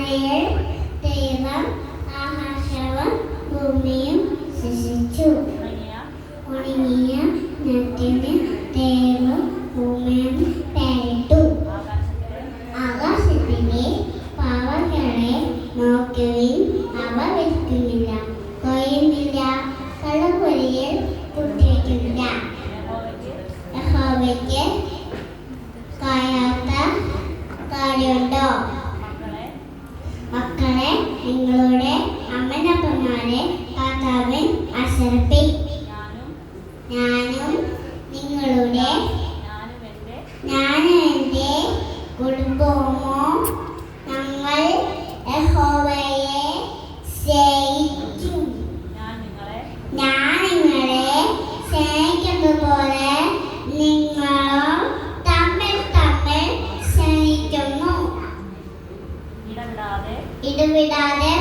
അങ്ങയിൽ ദൈവം ആകാശവും ഭൂമിയും സൃഷ്ടിച്ചു. ഉണങ്ങിയ നിലത്തിന് ദൈവം ഭൂമിയും പേരിട്ടു. ആകാശത്തിലെ പറവകളെ നോക്കുവിൻ, അവ വിൽക്കുന്നില്ല, കൊയ്യുന്നില്ല, കളപ്പുരയിൽ കുത്തിവെക്കുന്നില്ല. യഹോവയ്ക്ക് കഴിയാത്ത കാര്യമുണ്ടോ? മക്കളെ, നിങ്ങളുടെ അമ്മനപ്പന്മാരെ കർത്താവിൽ ആശ്രയിപ്പിൻ. ഞാനും എൻ്റെ കുടുംബവും ഞങ്ങൾ യഹോവയെ സ്നേഹിക്കും. ഞാൻ നിങ്ങളെ സ്നേഹിക്കുന്നതുപോലെ നിങ്ങളും തമ്മിൽ സ്നേഹിക്കുന്നു. ഇടവിടാതെ